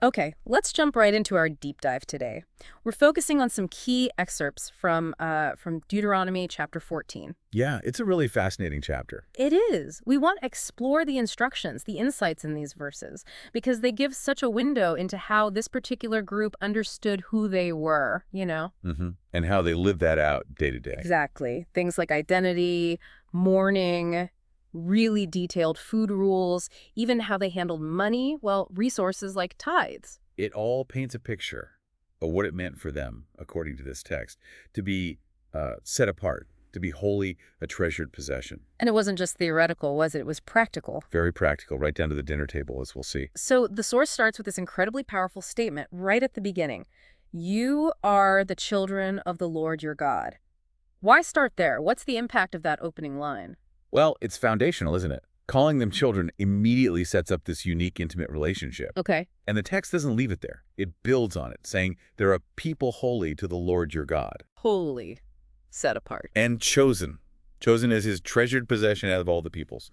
Okay, let's jump right into our deep dive today. We're focusing on some key excerpts from Deuteronomy chapter 14. Yeah, it's a really fascinating chapter. It is. We want to explore the instructions, the insights in these verses, because they give such a window into how this particular group understood who they were. And how they live that out day to day. Exactly. Things like identity, mourning, really detailed food rules, even how they handled money, well, resources like tithes. It all paints a picture of what it meant for them, according to this text, to be set apart, to be wholly a treasured possession. And it wasn't just theoretical, was it? It was practical. Very practical, right down to the dinner table, as we'll see. So the source starts with this incredibly powerful statement right at the beginning. You are the children of the Lord your God. Why start there? What's the impact of that opening line? Well, it's foundational, isn't it? Calling them children immediately sets up this unique, intimate relationship. Okay. And the text doesn't leave it there. It builds on it, saying, they're a people holy to the Lord your God. Holy, set apart. And chosen. Chosen as his treasured possession out of all the peoples.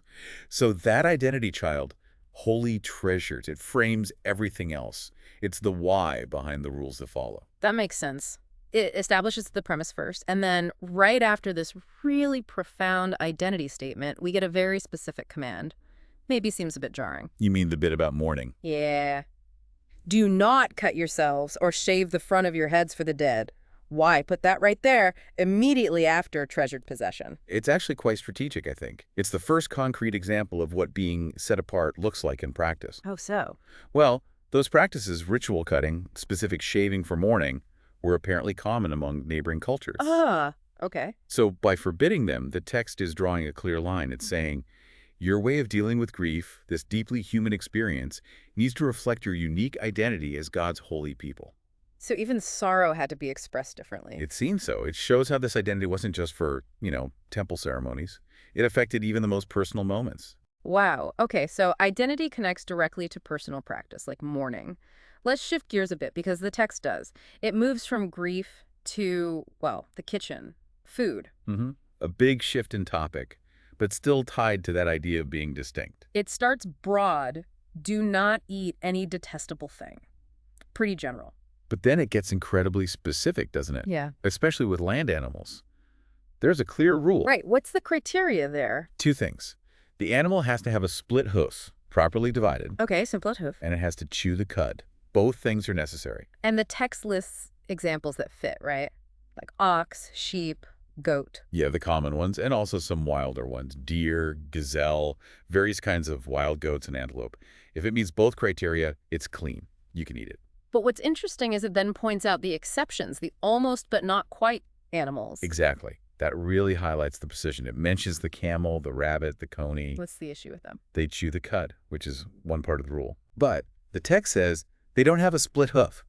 So that identity, child, wholly treasured, it frames everything else. It's the why behind the rules that follow. That makes sense. It establishes the premise first, and then right after this really profound identity statement, we get a very specific command. Maybe seems a bit jarring. You mean the bit about mourning? Yeah. Do not cut yourselves or shave the front of your heads for the dead. Why? Put that right there, immediately after treasured possession. It's actually quite strategic, I think. It's the first concrete example of what being set apart looks like in practice. Oh, so? Well, those practices, ritual cutting, specific shaving for mourning, were apparently common among neighboring cultures. Ah, okay. So by forbidding them, the text is drawing a clear line. It's saying, your way of dealing with grief, this deeply human experience, needs to reflect your unique identity as God's holy people. So even sorrow had to be expressed differently. It seems so. It shows how this identity wasn't just for, temple ceremonies. It affected even the most personal moments. Wow. Okay, so identity connects directly to personal practice, like mourning. Let's shift gears a bit because the text does. It moves from grief to, well, the kitchen, food. A big shift in topic, but still tied to that idea of being distinct. It starts broad, do not eat any detestable thing. Pretty general. But then it gets incredibly specific, doesn't it? Yeah. Especially with land animals. There's a clear rule. Right. What's the criteria there? Two things. The animal has to have a split hoof, properly divided, Okay, simple hoof. and it has to chew the cud. Both things are necessary. And the text lists examples that fit, right? Like ox, sheep, goat. Yeah, the common ones, and also some wilder ones. Deer, gazelle, various kinds of wild goats and antelope. If it meets both criteria, it's clean. You can eat it. But what's interesting is it then points out the exceptions, the almost but not quite animals. Exactly. That really highlights the precision. It mentions the camel, the rabbit, the coney. What's the issue with them? They chew the cud, which is one part of the rule. But the text says they don't have a split hoof.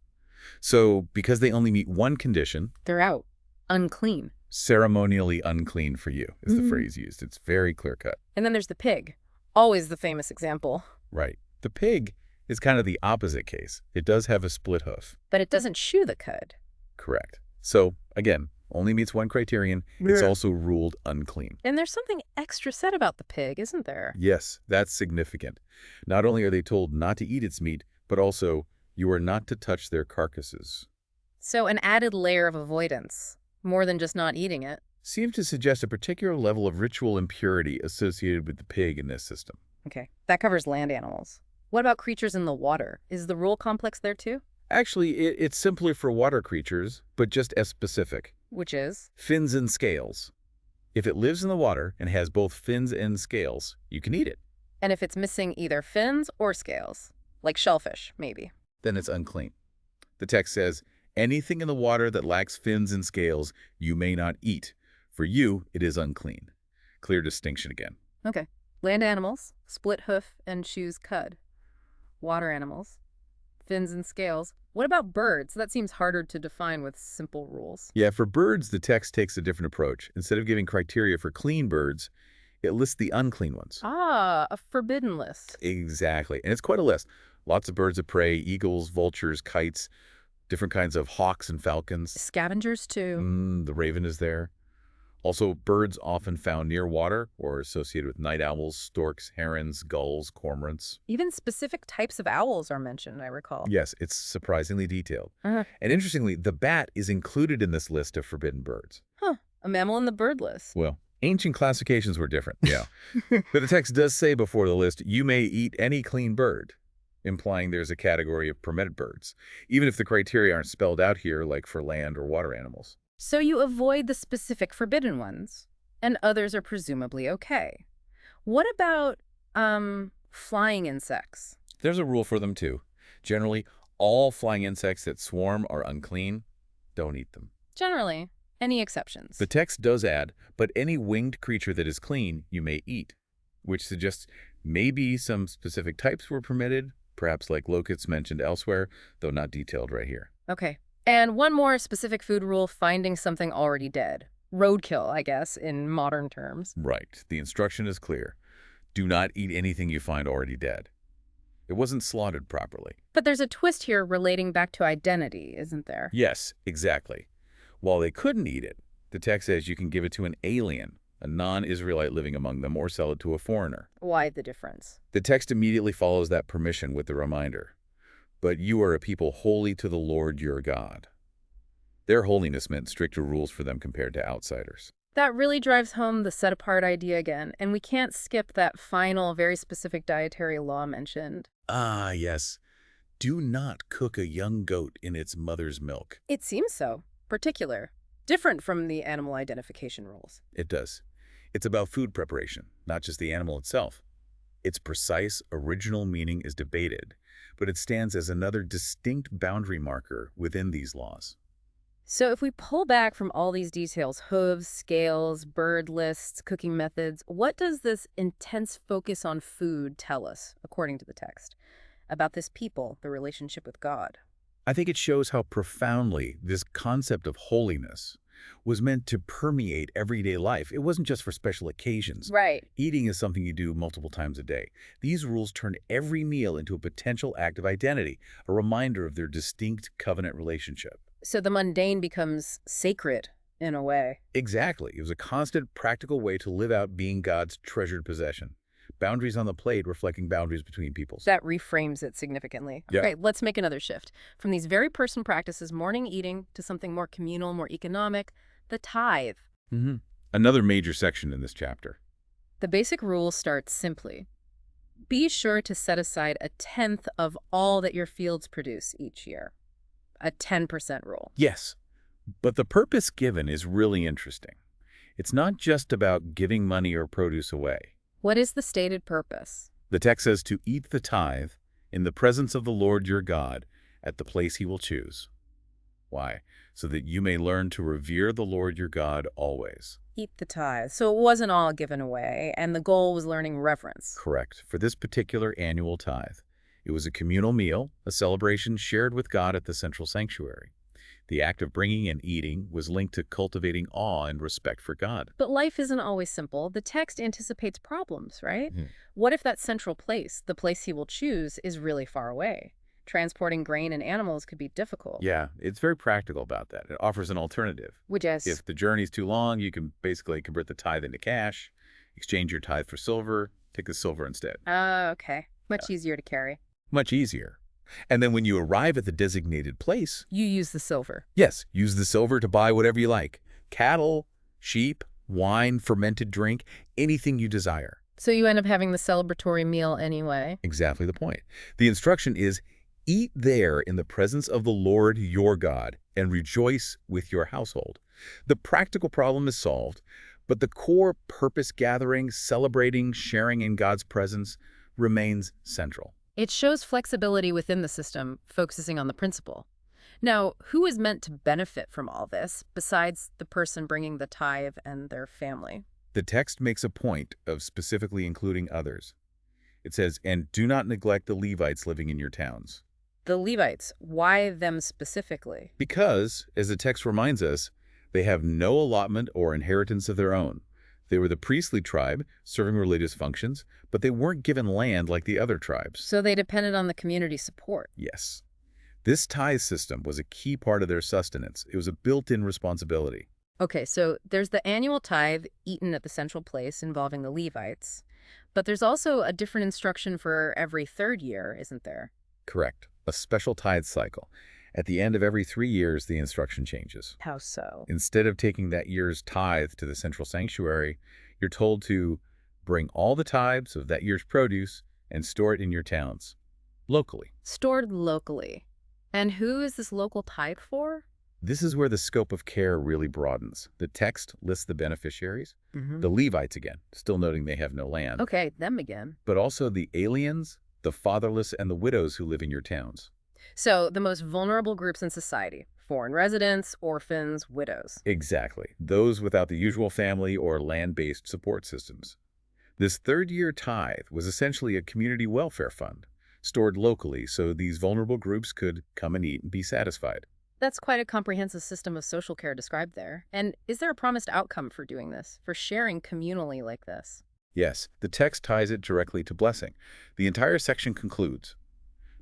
So because they only meet one condition, They're out. Unclean. ceremonially unclean for you is the phrase used. It's very clear-cut. And then there's the pig. Always the famous example. Right. The pig is kind of the opposite case. It does have a split hoof. But it doesn't chew the cud. Correct. So, again, only meets one criterion. It's Yeah. also ruled unclean. And there's something extra said about the pig, isn't there? Yes, that's significant. Not only are they told not to eat its meat, but also you are not to touch their carcasses. So an added layer of avoidance, more than just not eating it. Seems to suggest a particular level of ritual impurity associated with the pig in this system. Okay, that covers land animals. What about creatures in the water? Is the rule complex there too? Actually, it's simpler for water creatures, but just as specific. Which is? Fins and scales. If it lives in the water and has both fins and scales, you can eat it. And if it's missing either fins or scales, like shellfish, maybe. Then it's unclean. The text says, anything in the water that lacks fins and scales, you may not eat. For you, it is unclean. Clear distinction again. Okay. Land animals, split hoof and chews cud. Water animals, fins and scales. What about birds? That seems harder to define with simple rules. Yeah, for birds, the text takes a different approach. Instead of giving criteria for clean birds, it lists the unclean ones. Ah, a forbidden list. Exactly. And it's quite a list. Lots of birds of prey, eagles, vultures, kites, different kinds of hawks and falcons. Scavengers too. The raven is there. Also, birds often found near water or associated with night owls, storks, herons, gulls, cormorants. Even specific types of owls are mentioned, I recall. Yes, it's surprisingly detailed. Uh, And interestingly, the bat is included in this list of forbidden birds. huh, a mammal in the bird list. Well, ancient classifications were different, yeah. But the text does say before the list, you may eat any clean bird, implying there's a category of permitted birds, even if the criteria aren't spelled out here like for land or water animals. So you avoid the specific forbidden ones, and others are presumably okay. What about, flying insects? There's a rule for them too. Generally, all flying insects that swarm are unclean. Don't eat them. Generally, any exceptions? The text does add, but any winged creature that is clean you may eat, which suggests maybe some specific types were permitted, perhaps like locusts mentioned elsewhere, though not detailed right here. Okay. And one more specific food rule, finding something already dead. Roadkill, I guess, in modern terms. Right. The instruction is clear. Do not eat anything you find already dead. It wasn't slaughtered properly. But there's a twist here relating back to identity, isn't there? Yes, exactly. While they couldn't eat it, the text says you can give it to an alien, a non-Israelite living among them, or sell it to a foreigner. Why the difference? The text immediately follows that permission with the reminder, but you are a people holy to the Lord your God. Their holiness meant stricter rules for them compared to outsiders. That really drives home the set-apart idea again, and we can't skip that final, very specific dietary law mentioned. Ah, yes. Do not cook a young goat in its mother's milk. It seems so. Particular. Different from the animal identification rules. It does. It's about food preparation, not just the animal itself. Its precise, original meaning is debated, but it stands as another distinct boundary marker within these laws. So if we pull back from all these details, hooves, scales, bird lists, cooking methods, what does this intense focus on food tell us, according to the text, about this people, the relationship with God? I think it shows how profoundly this concept of holiness was meant to permeate everyday life. It wasn't just for special occasions. Right. Eating is something you do multiple times a day. These rules turned every meal into a potential act of identity, a reminder of their distinct covenant relationship. So the mundane becomes sacred, in a way. Exactly. It was a constant, practical way to live out being God's treasured possession. Boundaries on the plate reflecting boundaries between peoples. That reframes it significantly. Yeah. Okay, let's make another shift. From these very personal practices, morning eating, to something more communal, more economic, the tithe. Another major section in this chapter. The basic rule starts simply. Be sure to set aside a tenth of all that your fields produce each year. A 10% rule. Yes, but the purpose given is really interesting. It's not just about giving money or produce away. What is the stated purpose? The text says to eat the tithe in the presence of the Lord your God at the place he will choose. Why? So that you may learn to revere the Lord your God always. Eat the tithe. So it wasn't all given away, and the goal was learning reverence. Correct. For this particular annual tithe, it was a communal meal, a celebration shared with God at the central sanctuary. The act of bringing and eating was linked to cultivating awe and respect for God. But life isn't always simple. The text anticipates problems, right? Mhm. What if that central place, the place he will choose, is really far away? Transporting grain and animals could be difficult. Yeah, it's very practical about that. It offers an alternative. Which is, If the journey's too long, you can basically convert the tithe into cash, exchange your tithe for silver, take the silver instead. okay. Much easier to carry. Much easier. And then when you arrive at the designated place, You use the silver. yes, use the silver to buy whatever you like. Cattle, sheep, wine, fermented drink, anything you desire. So you end up having the celebratory meal anyway. Exactly the point. The instruction is, eat there in the presence of the Lord your God and rejoice with your household. The practical problem is solved, but the core purpose gathering, celebrating, sharing in God's presence remains central. It shows flexibility within the system, focusing on the principle. Now, who is meant to benefit from all this, besides the person bringing the tithe and their family? The text makes a point of specifically including others. It says, and do not neglect the Levites living in your towns. The Levites, why them specifically? Because, as the text reminds us, they have no allotment or inheritance of their own. They were the priestly tribe, serving religious functions, but they weren't given land like the other tribes. So they depended on the community support. Yes. This tithe system was a key part of their sustenance. It was a built-in responsibility. Okay, so there's the annual tithe eaten at the central place involving the Levites, but there's also a different instruction for every third year, isn't there? Correct. A special tithe cycle. At the end of every 3 years, the instruction changes. How so? Instead of taking that year's tithe to the central sanctuary, you're told to bring all the tithes of that year's produce and store it in your towns, locally. Stored locally. And who is this local tithe for? This is where the scope of care really broadens. The text lists the beneficiaries, Hmm. the Levites again, still noting they have no land, Okay, them again. but also the aliens, the fatherless, and the widows who live in your towns. So the most vulnerable groups in society, foreign residents, orphans, widows. Exactly. Those without the usual family or land-based support systems. This third-year tithe was essentially a community welfare fund, stored locally so these vulnerable groups could come and eat and be satisfied. That's quite a comprehensive system of social care described there. And is there a promised outcome for doing this, for sharing communally like this? Yes, the text ties it directly to blessing. The entire section concludes,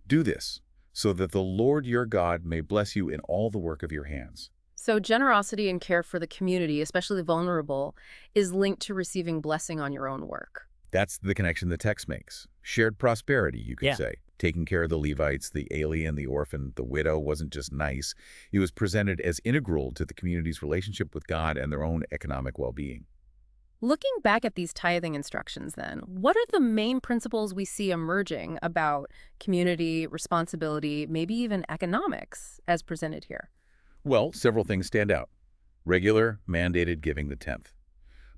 "Do this, so that the Lord your God may bless you in all the work of your hands." So generosity and care for the community, especially the vulnerable, is linked to receiving blessing on your own work. That's the connection the text makes. Shared prosperity, you could Yeah. say. Taking care of the Levites, the alien, the orphan, the widow wasn't just nice. It was presented as integral to the community's relationship with God and their own economic well-being. Looking back at these tithing instructions, then, what are the main principles we see emerging about community, responsibility, maybe even economics as presented here? Well, several things stand out. Regular, mandated giving the tenth.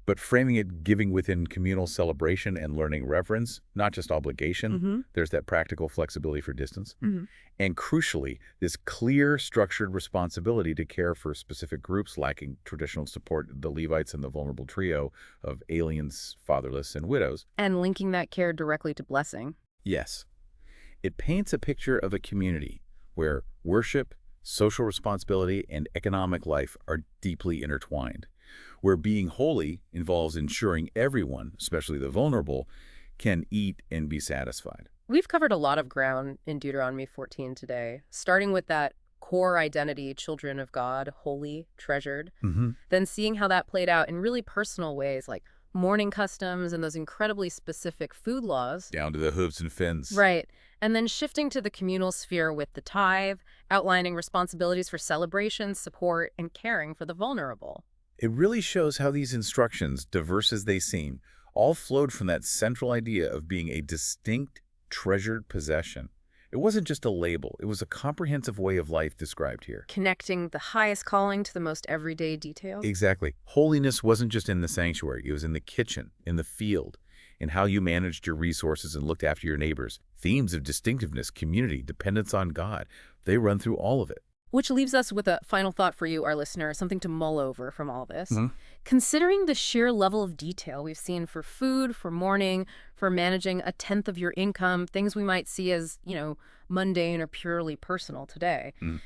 But framing it giving within communal celebration and learning reverence, not just obligation. Mm-hmm. There's that practical flexibility for distance. Mm-hmm. And crucially, this clear, structured responsibility to care for specific groups lacking traditional support, the Levites and the vulnerable trio of aliens, fatherless, and widows. And linking that care directly to blessing. Yes, it paints a picture of a community where worship, social responsibility, and economic life are deeply intertwined, where being holy involves ensuring everyone, especially the vulnerable, can eat and be satisfied. We've covered a lot of ground in Deuteronomy 14 today, starting with that core identity, children of God, holy, treasured, Mm-hmm. then seeing how that played out in really personal ways like mourning customs and those incredibly specific food laws. Down to the hooves and fins. Right. And then shifting to the communal sphere with the tithe, outlining responsibilities for celebration, support, and caring for the vulnerable. It really shows how these instructions, diverse as they seem, all flowed from that central idea of being a distinct, treasured possession. It wasn't just a label. It was a comprehensive way of life described here. Connecting the highest calling to the most everyday details. Exactly. Holiness wasn't just in the sanctuary. It was in the kitchen, in the field, in how you managed your resources and looked after your neighbors. Themes of distinctiveness, community, dependence on God, they run through all of it. Which leaves us with a final thought for you, our listener, something to mull over from all this. Mhm. Considering the sheer level of detail we've seen for food, for mourning, for managing a tenth of your income, things we might see as, mundane or purely personal today, Mm.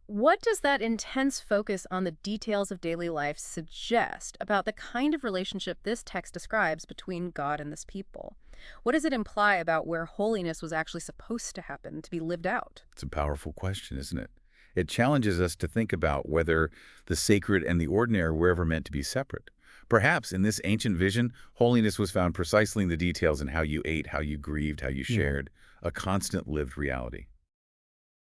what does that intense focus on the details of daily life suggest about the kind of relationship this text describes between God and this people? What does it imply about where holiness was actually supposed to happen, to be lived out? It's a powerful question, isn't it? It challenges us to think about whether the sacred and the ordinary were ever meant to be separate. Perhaps in this ancient vision, holiness was found precisely in the details in how you ate, how you grieved, how you shared, a constant lived reality.